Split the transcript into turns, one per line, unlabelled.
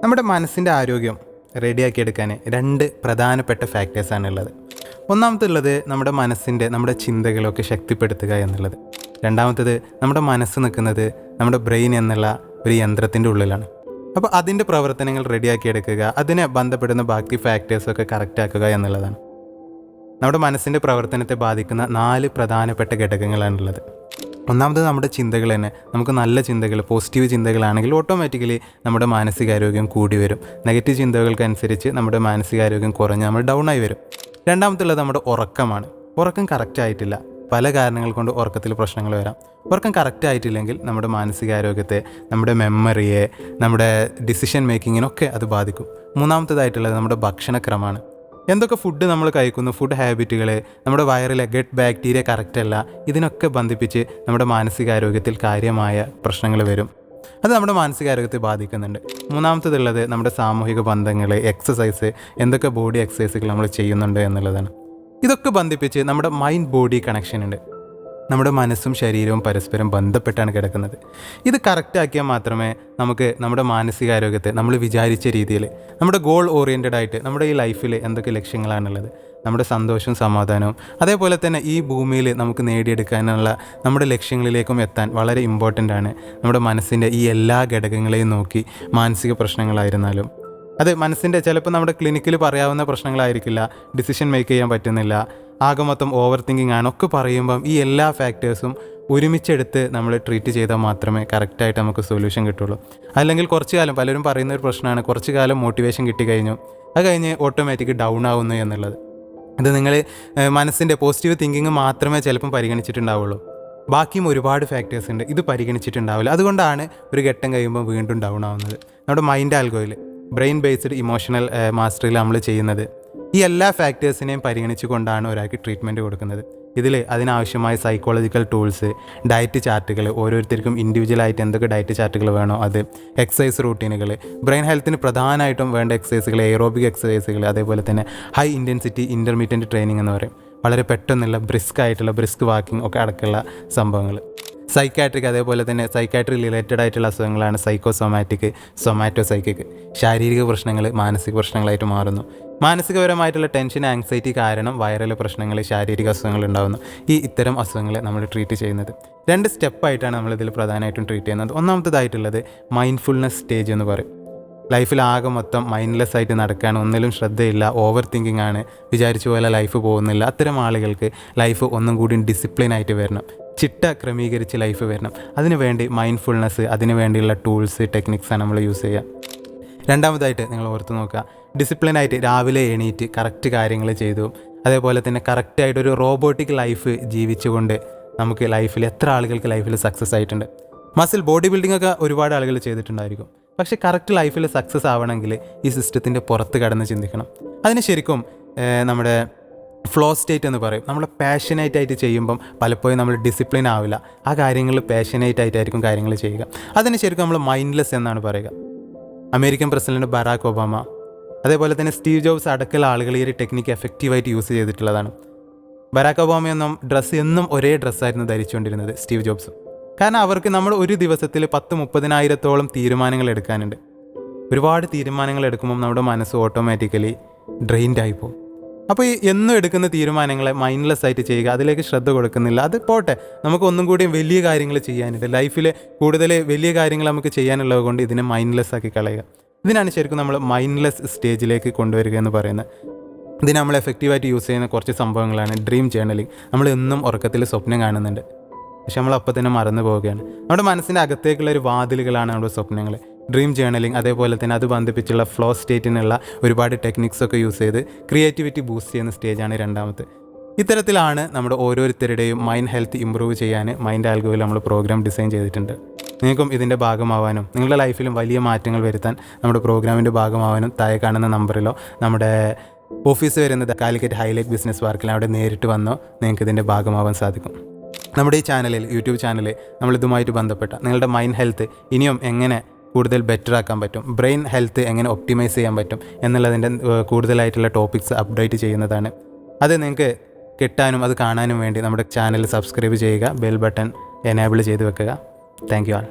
നമ്മുടെ മനസ്സിൻ്റെ ആരോഗ്യം റെഡിയാക്കിയെടുക്കാൻ 2 പ്രധാനപ്പെട്ട ഫാക്ടേഴ്സാണുള്ളത്. ഒന്നാമത്തുള്ളത് നമ്മുടെ മനസ്സിൻ്റെ നമ്മുടെ ചിന്തകളൊക്കെ ശക്തിപ്പെടുത്തുക എന്നുള്ളത്. രണ്ടാമത്തേത് നമ്മുടെ മനസ്സ് നിൽക്കുന്നത് നമ്മുടെ ബ്രെയിൻ എന്നുള്ള ഒരു യന്ത്രത്തിൻ്റെ ഉള്ളിലാണ്. അപ്പോൾ അതിൻ്റെ പ്രവർത്തനങ്ങൾ റെഡിയാക്കിയെടുക്കുക, അതിനെ ബന്ധപ്പെടുന്ന ബാക്കി ഫാക്ടേഴ്സൊക്കെ കറക്റ്റാക്കുക എന്നുള്ളതാണ്. നമ്മുടെ മനസ്സിൻ്റെ പ്രവർത്തനത്തെ ബാധിക്കുന്ന 4 പ്രധാനപ്പെട്ട ഘടകങ്ങളാണുള്ളത്. ഒന്നാമത് നമ്മുടെ ചിന്തകൾ തന്നെ. നമുക്ക് നല്ല ചിന്തകൾ, പോസിറ്റീവ് ചിന്തകളാണെങ്കിൽ ഓട്ടോമാറ്റിക്കലി നമ്മുടെ മാനസികാരോഗ്യം കൂടി വരും. നെഗറ്റീവ് ചിന്തകൾക്കനുസരിച്ച് നമ്മുടെ മാനസികാരോഗ്യം കുറഞ്ഞ് നമ്മൾ ഡൗൺ ആയി വരും. രണ്ടാമത്തുള്ളത് നമ്മുടെ ഉറക്കമാണ്. ഉറക്കം കറക്റ്റായിട്ടില്ല, പല കാരണങ്ങൾ കൊണ്ട് ഉറക്കത്തിൽ പ്രശ്നങ്ങൾ വരാം. ഉറക്കം കറക്റ്റായിട്ടില്ലെങ്കിൽ നമ്മുടെ മാനസികാരോഗ്യത്തെ, നമ്മുടെ മെമ്മറിയെ, നമ്മുടെ ഡിസിഷൻ മേക്കിങ്ങിനൊക്കെ അത് ബാധിക്കും. മൂന്നാമത്തേതായിട്ടുള്ളത് നമ്മുടെ ഭക്ഷണക്രമമാണ്. എന്തൊക്കെ ഫുഡ് നമ്മൾ കഴിക്കുന്നു, ഫുഡ് ഹാബിറ്റുകൾ, നമ്മുടെ വയറിലെ ഗട്ട് ബാക്ടീരിയ കറക്റ്റല്ല, ഇതിനൊക്കെ ബന്ധിപ്പിച്ച് നമ്മുടെ മാനസികാരോഗ്യത്തിൽ കാര്യമായ പ്രശ്നങ്ങൾ വരും. അത് നമ്മുടെ മാനസികാരോഗ്യത്തെ ബാധിക്കുന്നുണ്ട്. മൂന്നാമത്തേതുള്ളത് നമ്മുടെ സാമൂഹിക ബന്ധങ്ങൾ, എക്സസൈസ്, എന്തൊക്കെ ബോഡി എക്സസൈസുകൾ നമ്മൾ ചെയ്യുന്നുണ്ട് എന്നുള്ളതാണ്. ഇതൊക്കെ ബന്ധിപ്പിച്ച് നമ്മുടെ മൈൻഡ് ബോഡി കണക്ഷൻ ഉണ്ട്. നമ്മുടെ മനസ്സും ശരീരവും പരസ്പരം ബന്ധപ്പെട്ടാണ് കിടക്കുന്നത്. ഇത് കറക്റ്റാക്കിയാൽ മാത്രമേ നമുക്ക് നമ്മുടെ മാനസികാരോഗ്യത്തെ നമ്മൾ വിചാരിച്ച രീതിയിൽ, നമ്മുടെ ഗോൾ ഓറിയൻറ്റഡ് ആയിട്ട് നമ്മുടെ ഈ ലൈഫിൽ എന്തൊക്കെ ലക്ഷ്യങ്ങളാണുള്ളത്, നമ്മുടെ സന്തോഷവും സമാധാനവും, അതേപോലെ തന്നെ ഈ ഭൂമിയിൽ നമുക്ക് നേടിയെടുക്കാനുള്ള നമ്മുടെ ലക്ഷ്യങ്ങളിലേക്കും എത്താൻ വളരെ ഇമ്പോർട്ടൻ്റ് ആണ് നമ്മുടെ മനസ്സിൻ്റെ ഈ എല്ലാ ഘടകങ്ങളെയും നോക്കി. മാനസിക പ്രശ്നങ്ങളായിരുന്നാലും അത് മനസ്സിൻ്റെ ചിലപ്പോൾ നമ്മുടെ ക്ലിനിക്കിൽ പറയാവുന്ന പ്രശ്നങ്ങളായിരിക്കില്ല, ഡിസിഷൻ മേക്ക് ചെയ്യാൻ പറ്റുന്നില്ല, ആകെ മൊത്തം ഓവർ തിങ്കിങ് ആണ് ഒക്കെ പറയുമ്പം ഈ എല്ലാ ഫാക്ടേഴ്സും ഒരുമിച്ചെടുത്ത് നമ്മൾ ട്രീറ്റ് ചെയ്താൽ മാത്രമേ കറക്റ്റായിട്ട് നമുക്ക് സൊല്യൂഷൻ കിട്ടുള്ളൂ. അല്ലെങ്കിൽ കുറച്ച് കാലം, പലരും പറയുന്ന ഒരു പ്രശ്നമാണ്, കുറച്ച് കാലം മോട്ടിവേഷൻ കിട്ടിക്കഴിഞ്ഞു, അത് കഴിഞ്ഞ് ഓട്ടോമാറ്റിക് ഡൗൺ ആവുന്നു എന്നുള്ളത്. ഇത് നിങ്ങൾ മനസ്സിൻ്റെ പോസിറ്റീവ് തിങ്കിങ് മാത്രമേ ചിലപ്പം പരിഗണിച്ചിട്ടുണ്ടാവുള്ളൂ. ബാക്കിയും ഒരുപാട് ഫാക്ടേഴ്സ് ഉണ്ട്, ഇത് പരിഗണിച്ചിട്ടുണ്ടാവില്ല. അതുകൊണ്ടാണ് ഒരു ഘട്ടം കഴിയുമ്പോൾ വീണ്ടും ഡൗൺ ആവുന്നത്. നമ്മുടെ മൈൻഡ് ആൽഗോയിൽ, ബ്രെയിൻ ബേസ്ഡ് ഇമോഷണൽ മാസ്റ്ററിൽ നമ്മൾ ചെയ്യുന്നത് ഈ എല്ലാ ഫാക്ടേഴ്സിനെയും പരിഗണിച്ചു കൊണ്ടാണ് ഒരാൾക്ക് ട്രീറ്റ്മെൻറ്റ് കൊടുക്കുന്നത്. ഇതിൽ അതിനാവശ്യമായ സൈക്കോളജിക്കൽ ടൂൾസ്, ഡയറ്റ് ചാർട്ടുകൾ, ഓരോരുത്തർക്കും ഇൻഡിവിജ്വലായിട്ട് എന്തൊക്കെ ഡയറ്റ് ചാർട്ടുകൾ വേണോ അത്, എക്സസൈസ് റൂട്ടീനുകൾ, ബ്രെയിൻ ഹെൽത്തിന് പ്രധാനമായിട്ടും വേണ്ട എക്സസൈസുകൾ, എയറോബിക് എക്സസൈസുകൾ, അതേപോലെ തന്നെ ഹൈ ഇൻറ്റൻസിറ്റി ഇൻ്റർമീഡിയറ്റ് ട്രെയിനിങ് എന്ന് പറയും, വളരെ പെട്ടെന്നുള്ള ബ്രിസ്ക് വാക്കിംഗ് ഒക്കെ അടക്കമുള്ള സംഭവങ്ങൾ. സൈക്കാട്രിക്, അതേപോലെ തന്നെ സൈക്കാട്രി റിലേറ്റഡ് ആയിട്ടുള്ള അസുഖങ്ങളാണ് സൈക്കോസൊമാറ്റിക്, സൊമാറ്റോസൈക്കിക്. ശാരീരിക പ്രശ്നങ്ങൾ മാനസിക പ്രശ്നങ്ങളായിട്ട് മാറുന്നു. മാനസികപരമായിട്ടുള്ള ടെൻഷൻ, ആങ്സൈറ്റി കാരണം വൈറൽ പ്രശ്നങ്ങൾ, ശാരീരിക അസുഖങ്ങൾ ഉണ്ടാകുന്നു. ഇത്തരം അസുഖങ്ങളെ നമ്മൾ ട്രീറ്റ് ചെയ്യുന്നത് 2 സ്റ്റെപ്പായിട്ടാണ് നമ്മളിതിൽ പ്രധാനമായിട്ടും ട്രീറ്റ് ചെയ്യുന്നത്. ഒന്നാമത്തേതായിട്ടുള്ളത് മൈൻഡ്ഫുൾനെസ് സ്റ്റേജ് എന്ന് പറയും. ലൈഫിൽ ആകെ മൊത്തം മൈൻഡ്ലെസ് ആയിട്ട് നടക്കുകയാണ്, ഒന്നിലും ശ്രദ്ധയില്ല, ഓവർ തിങ്കിങ് ആണ്, വിചാരിച്ച പോലെ ലൈഫ് പോകുന്നില്ല. അത്തരം ആളുകൾക്ക് ലൈഫ് ഒന്നും കൂടി ഡിസിപ്ലിനായിട്ട് വരണം, ചിട്ട ക്രമീകരിച്ച് ലൈഫ് വരണം. അതിനുവേണ്ടി മൈൻഡ്ഫുൾനെസ്, അതിനു വേണ്ടിയുള്ള ടൂൾസ്, ടെക്നിക്സാണ് നമ്മൾ യൂസ് ചെയ്യുക. രണ്ടാമതായിട്ട് നിങ്ങൾ ഓർത്ത് നോക്കുക, ഡിസിപ്ലിനായിട്ട് രാവിലെ എണീറ്റ് കറക്റ്റ് കാര്യങ്ങൾ ചെയ്തു, അതേപോലെ തന്നെ കറക്റ്റായിട്ടൊരു റോബോട്ടിക് ലൈഫ് ജീവിച്ചുകൊണ്ട് നമുക്ക് ലൈഫിൽ എത്ര ആളുകൾക്ക് ലൈഫിൽ സക്സസ് ആയിട്ടുണ്ട്. മസിൽ ബോഡി ബിൽഡിംഗ് ഒക്കെ ഒരുപാട് ആളുകൾ ചെയ്തിട്ടുണ്ടായിരിക്കും. പക്ഷേ കറക്റ്റ് ലൈഫിൽ സക്സസ് ആവണമെങ്കിൽ ഈ സിസ്റ്റത്തിൻ്റെ പുറത്ത് കടന്ന് ചിന്തിക്കണം. അതിന് ശരിക്കും നമ്മുടെ ഫ്ലോ സ്റ്റേറ്റ് എന്ന് പറയും. നമ്മൾ പാഷനേറ്റ് ആയിട്ട് ചെയ്യുമ്പം പലപ്പോഴും നമ്മൾ ഡിസിപ്ലിൻ ആവില്ല. ആ കാര്യങ്ങൾ പാഷനേറ്റ് ആയിട്ടായിരിക്കും കാര്യങ്ങൾ ചെയ്യുക. അതിന് ശരിക്കും നമ്മൾ മൈൻഡ്ലെസ് എന്നാണ് പറയുക. അമേരിക്കൻ പ്രസിഡന്റ് ബറാക്ക് ഒബാമ, അതേപോലെ തന്നെ സ്റ്റീവ് ജോബ്സ് അടക്കമുള്ള ആളുകൾ ഈ ഒരു ടെക്നിക്ക് എഫക്റ്റീവായിട്ട് യൂസ് ചെയ്തിട്ടുള്ളതാണ്. ബറാക്ക് ഒബാമയൊന്നും എന്നും ഒരേ ഡ്രസ്സായിരുന്നു ധരിച്ചുകൊണ്ടിരുന്നത്, സ്റ്റീവ് ജോബ്സും. കാരണം അവർക്ക് നമ്മൾ ഒരു ദിവസത്തിൽ 10-30,000-ഓളം തീരുമാനങ്ങൾ എടുക്കാനുണ്ട്. ഒരുപാട് തീരുമാനങ്ങൾ എടുക്കുമ്പം നമ്മുടെ മനസ്സ് ഓട്ടോമാറ്റിക്കലി ഡ്രെയിൻഡ് ആയിപ്പോവും. അപ്പോൾ ഈ എന്നും എടുക്കുന്ന തീരുമാനങ്ങളെ മൈൻഡ്ലെസ് ആയിട്ട് ചെയ്യുക, അതിലേക്ക് ശ്രദ്ധ കൊടുക്കുന്നില്ല. അത് പോട്ടെ, നമുക്ക് ഒന്നും കൂടി വലിയ കാര്യങ്ങൾ ചെയ്യാനുണ്ട്, ലൈഫിൽ കൂടുതൽ വലിയ കാര്യങ്ങൾ നമുക്ക് ചെയ്യാനുള്ളത് കൊണ്ട് ഇതിനെ മൈൻഡ്ലെസ് ആക്കി കളയുക. ഇതിനാണ് ശരിക്കും നമ്മൾ മൈൻഡ്ലെസ് സ്റ്റേജിലേക്ക് കൊണ്ടുവരിക എന്ന് പറയുന്നത്. ഇതിന് നമ്മൾ എഫക്റ്റീവായിട്ട് യൂസ് ചെയ്യുന്ന കുറച്ച് സംഭവങ്ങളാണ് ഡ്രീം ജേർണലിംഗ്. നമ്മൾ എന്നും ഉറക്കത്തിൽ സ്വപ്നം കാണുന്നുണ്ട്, പക്ഷെ നമ്മൾ അപ്പം തന്നെ മറന്നു പോവുകയാണ്. നമ്മുടെ മനസ്സിൻ്റെ അകത്തേക്കുള്ള ഒരു വാതിലുകളാണ് നമ്മുടെ സ്വപ്നങ്ങൾ. ഡ്രീം ജേർണലിംഗ്, അതേപോലെ തന്നെ അത് ബന്ധിപ്പിച്ചുള്ള ഫ്ലോ സ്റ്റേറ്റിനുള്ള ഒരുപാട് ടെക്നിക്സൊക്കെ യൂസ് ചെയ്ത് ക്രിയേറ്റിവിറ്റി ബൂസ്റ്റ് ചെയ്യുന്ന സ്റ്റേജാണ് രണ്ടാമത്തെ. ഇത്തരത്തിലാണ് നമ്മുടെ ഓരോരുത്തരുടെയും മൈൻഡ് ഹെൽത്ത് ഇമ്പ്രൂവ് ചെയ്യാൻ മൈൻഡ് ആൽഗോയിൽ നമ്മൾ പ്രോഗ്രാം ഡിസൈൻ ചെയ്തിട്ടുണ്ട്. നിങ്ങൾക്കും ഇതിൻ്റെ ഭാഗമാവാനും നിങ്ങളുടെ ലൈഫിലും വലിയ മാറ്റങ്ങൾ വരുത്താൻ നമ്മുടെ പ്രോഗ്രാമിൻ്റെ ഭാഗമാവാനും താഴെ കാണുന്ന നമ്പറിലോ നമ്മുടെ ഓഫീസ് വരുന്നത് കാലിക്കറ്റ് ഹൈലൈറ്റ് ബിസിനസ് പാർക്കിൽ അവിടെ നേരിട്ട് വന്നോ നിങ്ങൾക്ക് ഇതിൻ്റെ ഭാഗമാവാൻ സാധിക്കും. നമ്മുടെ ഈ ചാനലിൽ, യൂട്യൂബ് ചാനലിൽ നമ്മളിതുമായിട്ട് ബന്ധപ്പെട്ട നിങ്ങളുടെ മൈൻഡ് ഹെൽത്ത് ഇനിയും എങ്ങനെ കൂടുതൽ ബെറ്റർ ആക്കാൻ പറ്റും, ബ്രെയിൻ ഹെൽത്ത് എങ്ങനെ ഒപ്റ്റിമൈസ് ചെയ്യാൻ പറ്റും എന്നുള്ളതിൻ്റെ കൂടുതലായിട്ടുള്ള ടോപ്പിക്സ് അപ്ഡേറ്റ് ചെയ്യുന്നതാണ്. അത് നിങ്ങൾക്ക് കിട്ടാനും അത് കാണാനും വേണ്ടി നമ്മുടെ ചാനൽ സബ്സ്ക്രൈബ് ചെയ്യുക, ബെൽ ബട്ടൺ എനേബിൾ ചെയ്ത് വെക്കുക. Thank you all.